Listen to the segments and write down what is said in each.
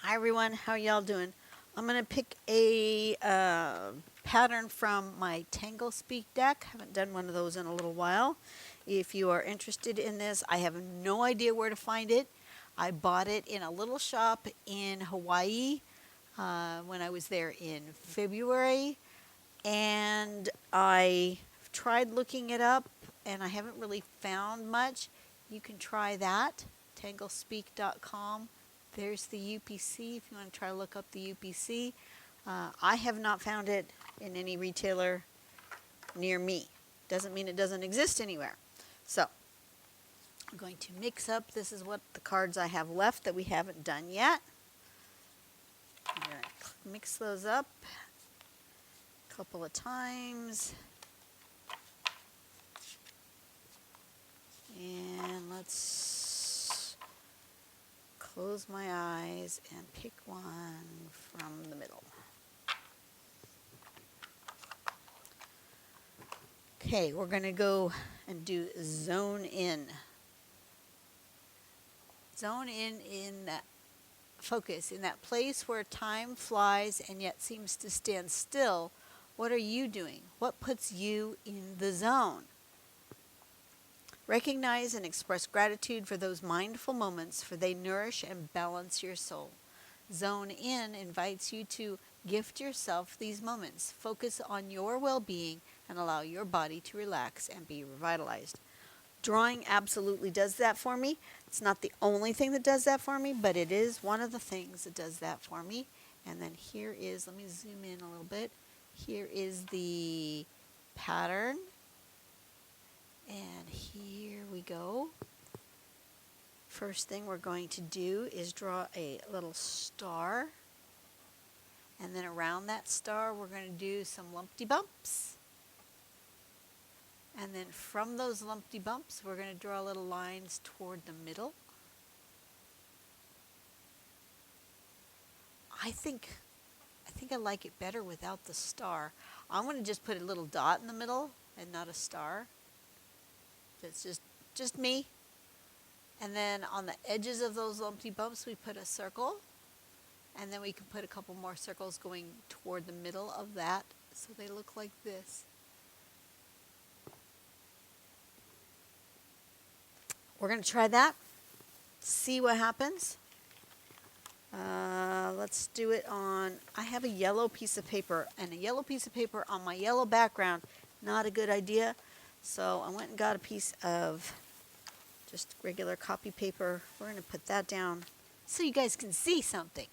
Hi everyone, how y'all doing? I'm going to pick a pattern from my Tangle Speak deck. Haven't done one of those in a little while. If you are interested in this, I have no idea where to find it. I bought it in a little shop in Hawaii when I was there in February, and I tried looking it up and I haven't really found much. You can try that, tanglespeak.com. There's the UPC if you want to try to look up the UPC. I have not found it in any retailer near me. Doesn't mean it doesn't exist anywhere. So I'm going to mix up. This is what the cards I have left that we haven't done yet. I'm going to mix those up a couple of times. And let's close my eyes and pick one from the middle. Okay, we're going to go and do zone in. Zone in that focus, in that place where time flies and yet seems to stand still. What are you doing? What puts you in the zone? Recognize and express gratitude for those mindful moments, for they nourish and balance your soul. Zone in invites you to gift yourself these moments. Focus on your well-being and allow your body to relax and be revitalized. Drawing absolutely does that for me. It's not the only thing that does that for me, but it is one of the things that does that for me. And then here is, let me zoom in a little bit. Here is the pattern. And here we go. First thing we're going to do is draw a little star. And then around that star, we're going to do some lumpy bumps. And then from those lumpy bumps, we're going to draw little lines toward the middle. I think I like it better without the star. I'm going to just put a little dot in the middle and not a star. That's just me. And then on the edges of those lumpy bumps, we put a circle. And then we can put a couple more circles going toward the middle of that so they look like this. We're going to try that, see what happens. Let's do it on, I have a yellow piece of paper, and a yellow piece of paper on my yellow background, not a good idea. So I went and got a piece of just regular copy paper. We're going to put that down so you guys can see something.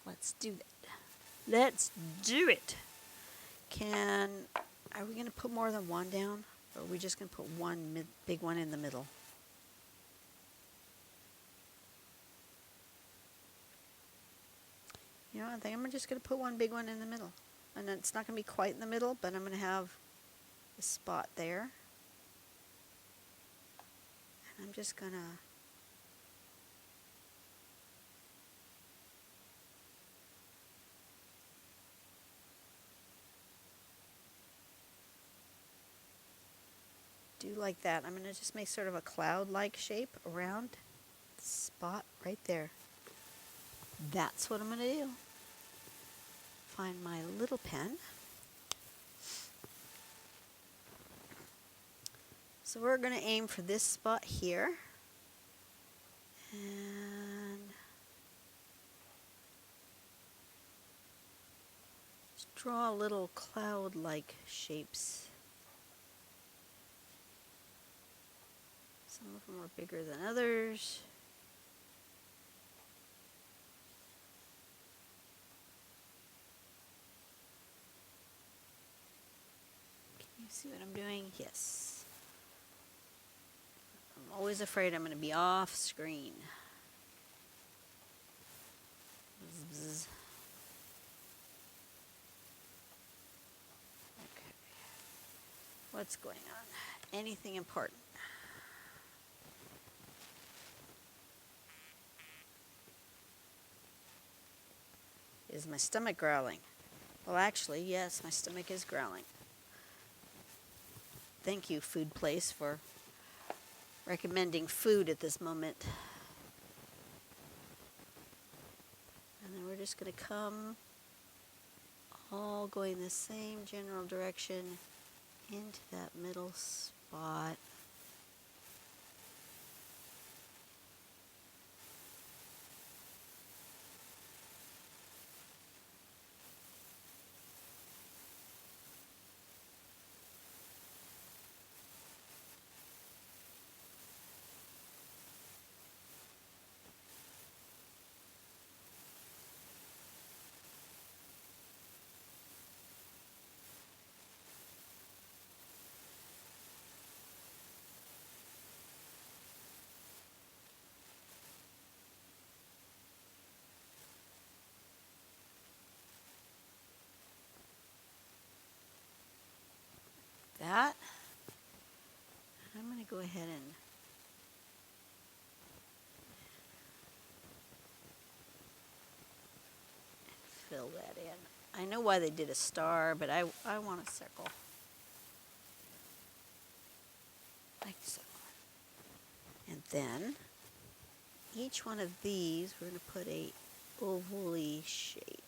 Let's do that. Let's do it. Are we going to put more than one down? Or are we just going to put one big one in the middle? You know, I think I'm just going to put one big one in the middle. And it's not going to be quite in the middle, but I'm going to have a spot there. And I'm just going to do like that. I'm going to just make sort of a cloud-like shape around the spot right there. That's what I'm going to do. Find my little pen. So we're going to aim for this spot here. And just draw little cloud-like shapes. Some of them are bigger than others. Can you see what I'm doing? Yes. I'm always afraid I'm going to be off screen. Bzz. Okay. What's going on? Anything important? Is my stomach growling? Well, actually, yes, my stomach is growling. Thank you, food place, for recommending food at this moment. just going to come all going the same general direction into that middle spot. That. I'm going to go ahead and fill that in. I know why they did a star, but I want a circle. Like so. And then each one of these, we're going to put a oval-y shape.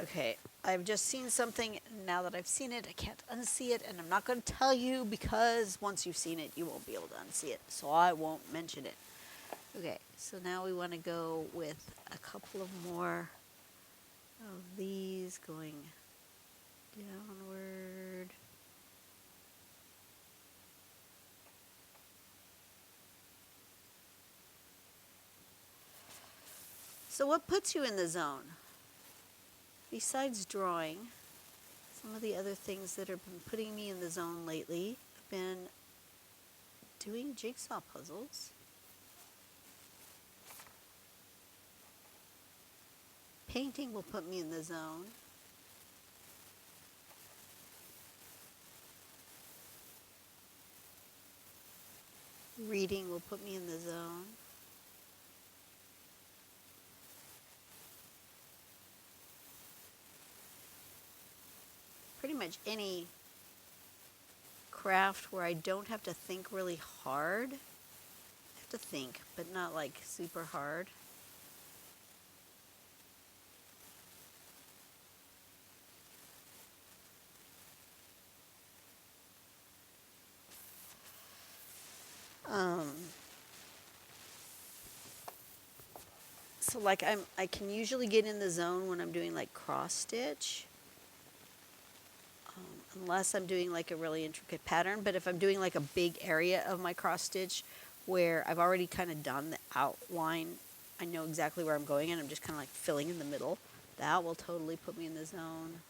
Okay, I've just seen something. Now that I've seen it, I can't unsee it, and I'm not going to tell you because once you've seen it, you won't be able to unsee it, so I won't mention it. Okay, so now we want to go with a couple of more of these going downward. So what puts you in the zone? Besides drawing, some of the other things that have been putting me in the zone lately have been doing jigsaw puzzles, painting will put me in the zone, reading will put me in the zone, pretty much any craft where I don't have to think really hard. I have to think, but not like super hard. So like I can usually get in the zone when I'm doing like cross stitch. Unless I'm doing like a really intricate pattern, but if I'm doing like a big area of my cross stitch where I've already kind of done the outline, I know exactly where I'm going and I'm just kind of like filling in the middle, that will totally put me in the zone.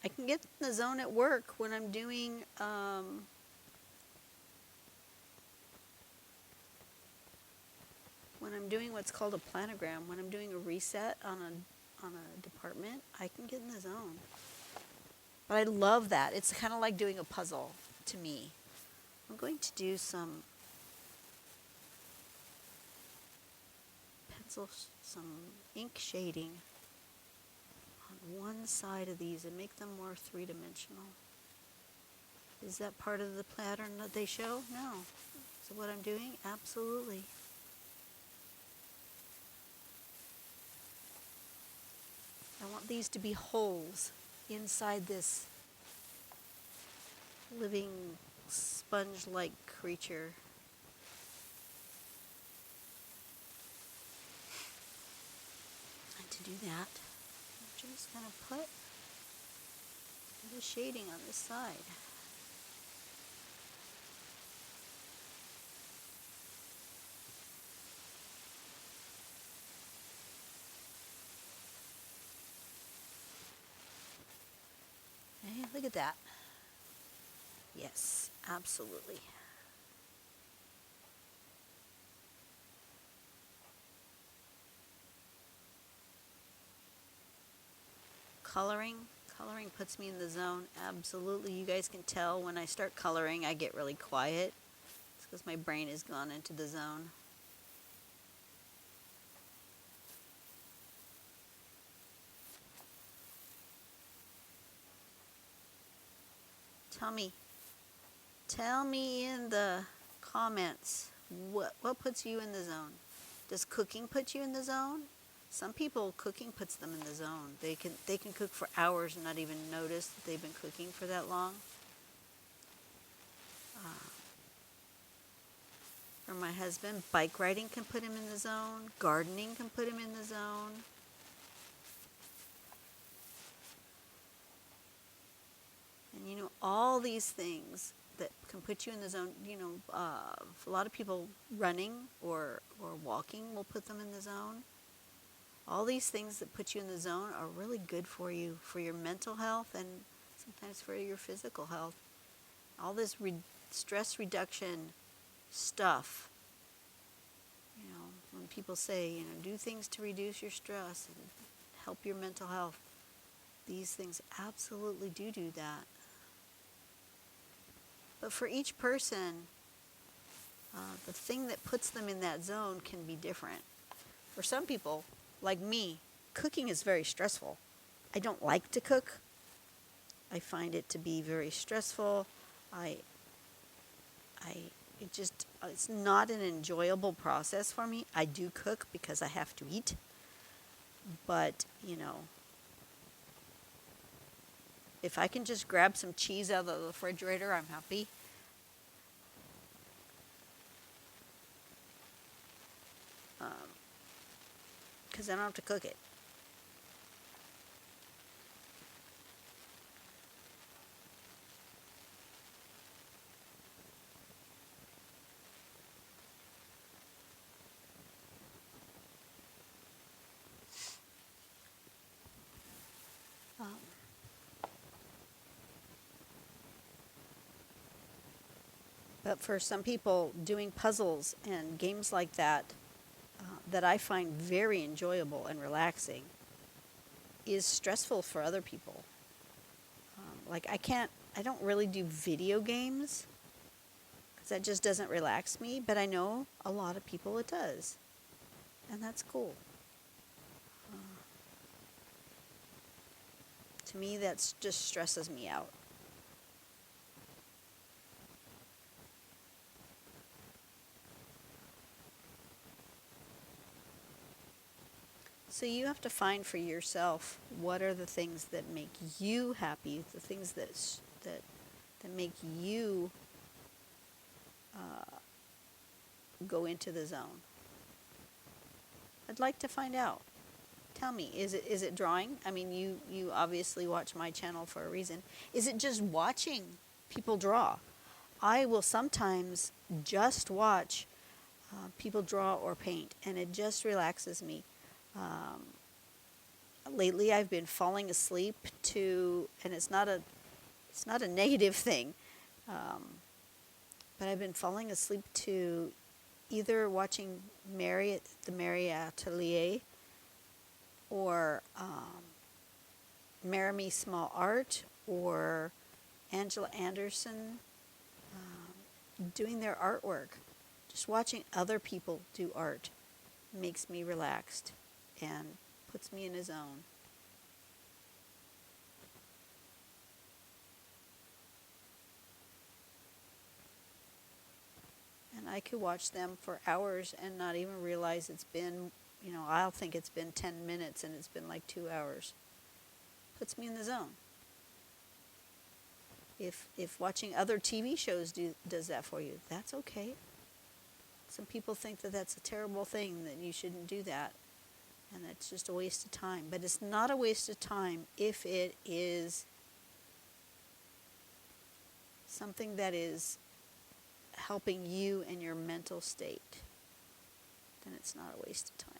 I can get in the zone at work when I'm doing what's called a planogram. When I'm doing a reset on a department, I can get in the zone. But I love that. It's kind of like doing a puzzle to me. I'm going to do some some ink shading on one side of these and make them more three-dimensional. Is that part of the pattern that they show? No. So what I'm doing? Absolutely. I want these to be holes inside this living sponge-like creature. And to do that, I'm just going to put a bit of shading on this side. Hey, look at that. Yes, absolutely. Coloring puts me in the zone. Absolutely. You guys can tell when I start coloring, I get really quiet. It's because my brain has gone into the zone. Tell me in the comments what puts you in the zone. Does cooking put you in the zone? Some people, cooking puts them in the zone. They can cook for hours and not even notice that they've been cooking for that long. For my husband, bike riding can put him in the zone. Gardening can put him in the zone. And you know, all these things that can put you in the zone, you know, a lot of people running or walking will put them in the zone. All these things that put you in the zone are really good for you, for your mental health and sometimes for your physical health. All this stress reduction stuff, you know, when people say, you know, do things to reduce your stress and help your mental health, these things absolutely do that. But for each person, the thing that puts them in that zone can be different. For some people, like me, cooking is very stressful. I don't like to cook. I find it to be very stressful. It's not an enjoyable process for me. I do cook because I have to eat. But, you know, if I can just grab some cheese out of the refrigerator, I'm happy. Because I don't have to cook it. But for some people, doing puzzles and games like that, that I find very enjoyable and relaxing, is stressful for other people. Like I don't really do video games because that just doesn't relax me, but I know a lot of people it does, and that's cool. To me, that's just stresses me out. So you have to find for yourself what are the things that make you happy, the things that make you go into the zone. I'd like to find out. Tell me, is it drawing? I mean, you obviously watch my channel for a reason. Is it just watching people draw? I will sometimes just watch people draw or paint, and it just relaxes me. Lately, I've been falling asleep to, and it's not a negative thing, but I've been falling asleep to either watching the Mary Atelier or Marimy Small Art or Angela Anderson doing their artwork. Just watching other people do art makes me relaxed and puts me in a zone. And I could watch them for hours and not even realize it's been, you know, I'll think it's been 10 minutes and it's been like 2 hours. puts me in the zone. If watching other TV shows does that for you, that's okay. Some people think that that's a terrible thing, that you shouldn't do that, and that's just a waste of time. But it's not a waste of time if it is something that is helping you in your mental state. Then it's not a waste of time.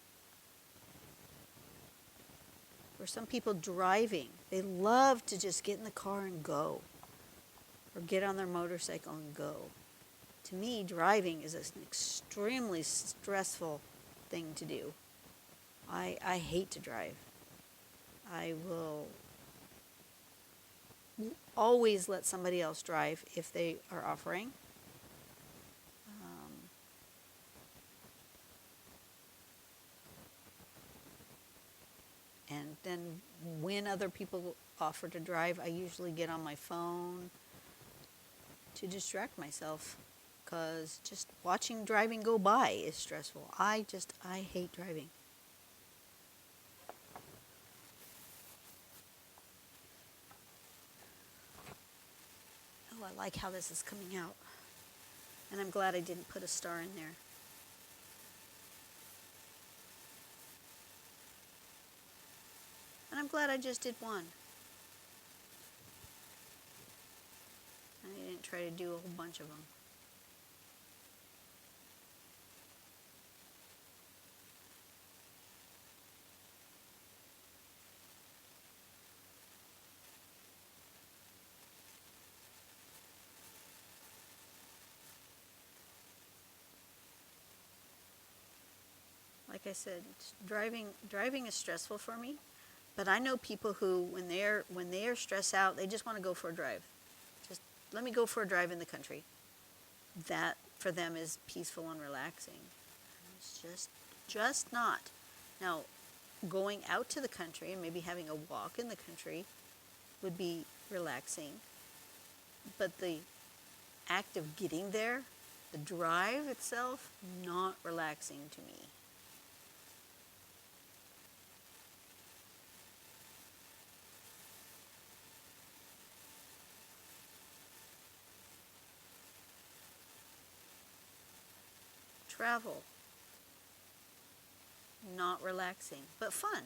Or some people driving, they love to just get in the car and go, or get on their motorcycle and go. To me, driving is an extremely stressful thing to do. I hate to drive. I will always let somebody else drive if they are offering. And then when other people offer to drive, I usually get on my phone to distract myself, because just watching driving go by is stressful. I hate driving. Oh, I like how this is coming out. And I'm glad I didn't put a star in there. And I'm glad I just did one. I didn't try to do a whole bunch of them. Like I said, driving is stressful for me, but I know people who, when they are stressed out, they just want to go for a drive. Just let me go for a drive in the country. That for them is peaceful and relaxing. It's just not. Now, going out to the country and maybe having a walk in the country would be relaxing, but the act of getting there, the drive itself, not relaxing to me. Travel, not relaxing, but fun.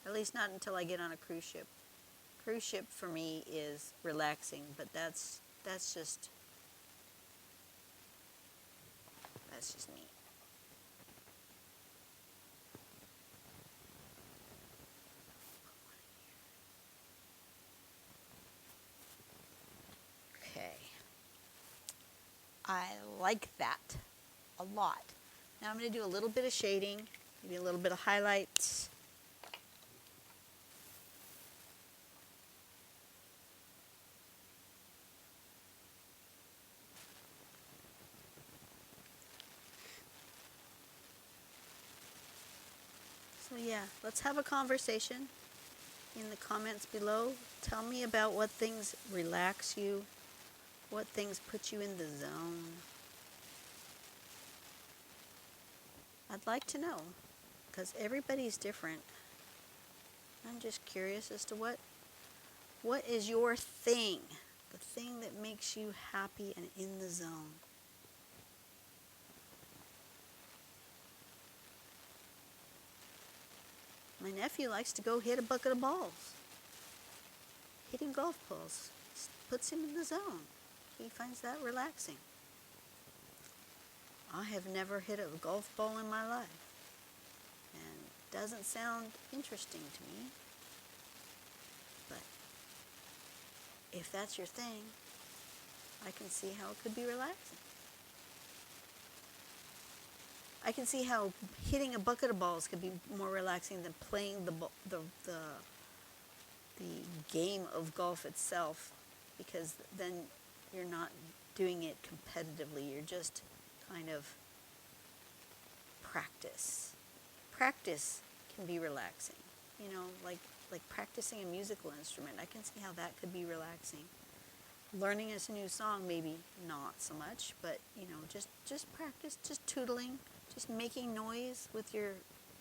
At least not until I get on a cruise ship. Cruise ship for me is relaxing, but that's just me. Okay. I like that a lot. Now I'm going to do a little bit of shading, maybe a little bit of highlights. So yeah, let's have a conversation in the comments below. Tell me about what things relax you, what things put you in the zone. I'd like to know, because everybody's different. I'm just curious as to what is your thing, the thing that makes you happy and in the zone. My nephew likes to go hit a bucket of balls. Hitting golf balls puts him in the zone. He finds that relaxing. I have never hit a golf ball in my life, and it doesn't sound interesting to me. But if that's your thing, I can see how it could be relaxing. I can see how hitting a bucket of balls could be more relaxing than playing the game of golf itself, because then you're not doing it competitively. You're just kind of practice. Practice can be relaxing. You know, like practicing a musical instrument. I can see how that could be relaxing. Learning a new song, maybe not so much, but you know, just practice, just tootling, just making noise with your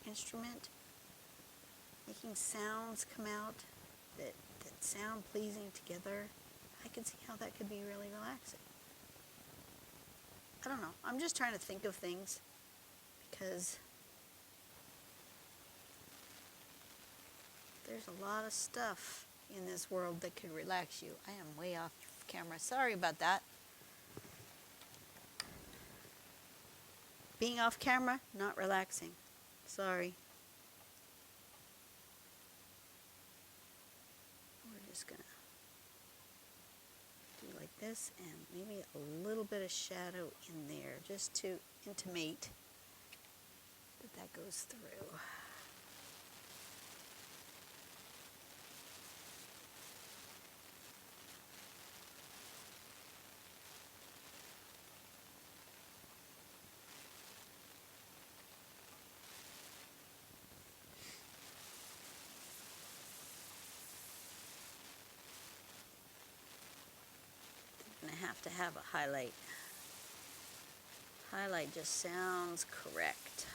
instrument. making sounds come out that sound pleasing together, I can see how that could be really relaxing. I don't know. I'm just trying to think of things because there's a lot of stuff in this world that could relax you. I am way off camera. Sorry about that. Being off camera, not relaxing. Sorry. We're just gonna do like this and maybe a little bit of shadow in there just to intimate that that goes through. I have to have a highlight. Highlight just sounds correct.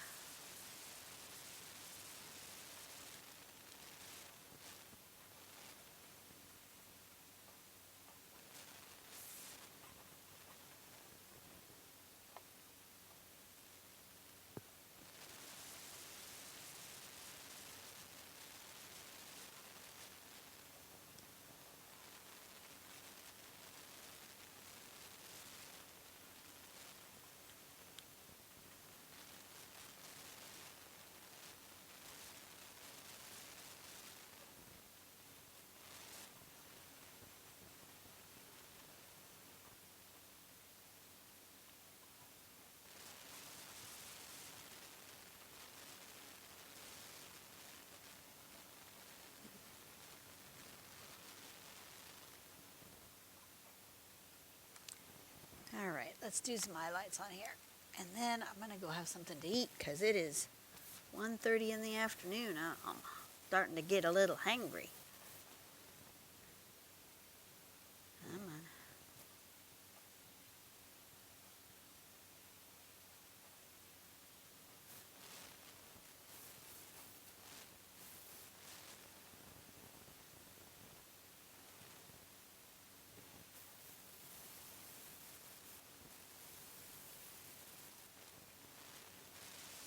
All right, let's do some highlights on here. And then I'm going to go have something to eat because it is 1:30 in the afternoon. I'm starting to get a little hangry. Come on.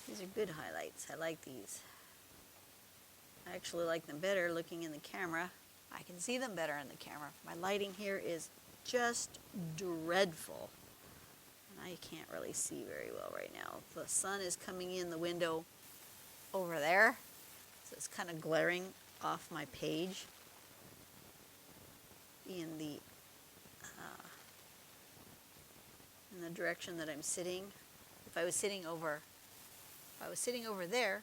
These are good highlights. I like these. I actually like them better looking in the camera. I can see them better in the camera. My lighting here is just dreadful. And I can't really see very well right now. The sun is coming in the window over there, so it's kind of glaring off my page in the direction that I'm sitting. If I was sitting over there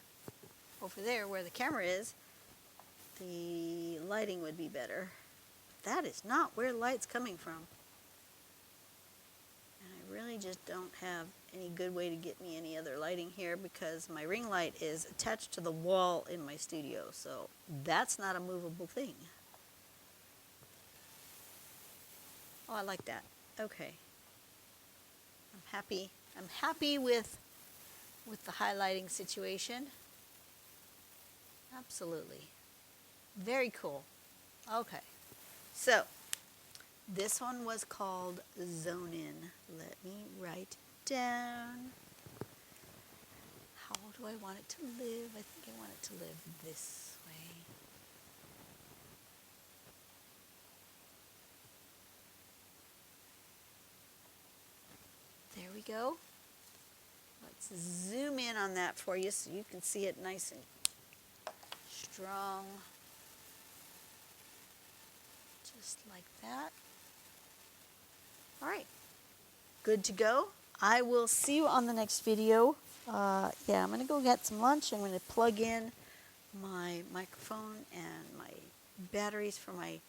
where the camera is, the lighting would be better. But that is not where light's coming from. And I really just don't have any good way to get me any other lighting here because my ring light is attached to the wall in my studio, so that's not a movable thing. Oh, I like that. Okay. I'm happy with the highlighting situation. Absolutely. Very cool. Okay. So, this one was called Zonin. Let me write it down. How do I want it to live? I think I want it to live this way. There we go. Let's zoom in on that for you so you can see it nice and strong. Just like that. All right. Good to go. I will see you on the next video. I'm going to go get some lunch. I'm going to plug in my microphone and my batteries for my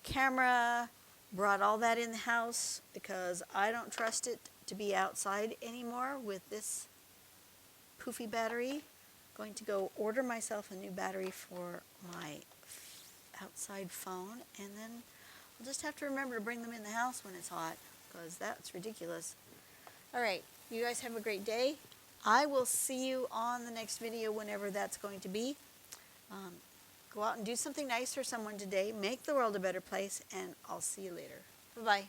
camera. Brought all that in the house because I don't trust it to be outside anymore with this poofy battery. Going to go order myself a new battery for my outside phone, and then I'll just have to remember to bring them in the house when it's hot because that's ridiculous. All right, you guys have a great day. I will see you on the next video whenever that's going to be. Go out and do something nice for someone today. Make the world a better place, and I'll see you later. Bye-bye.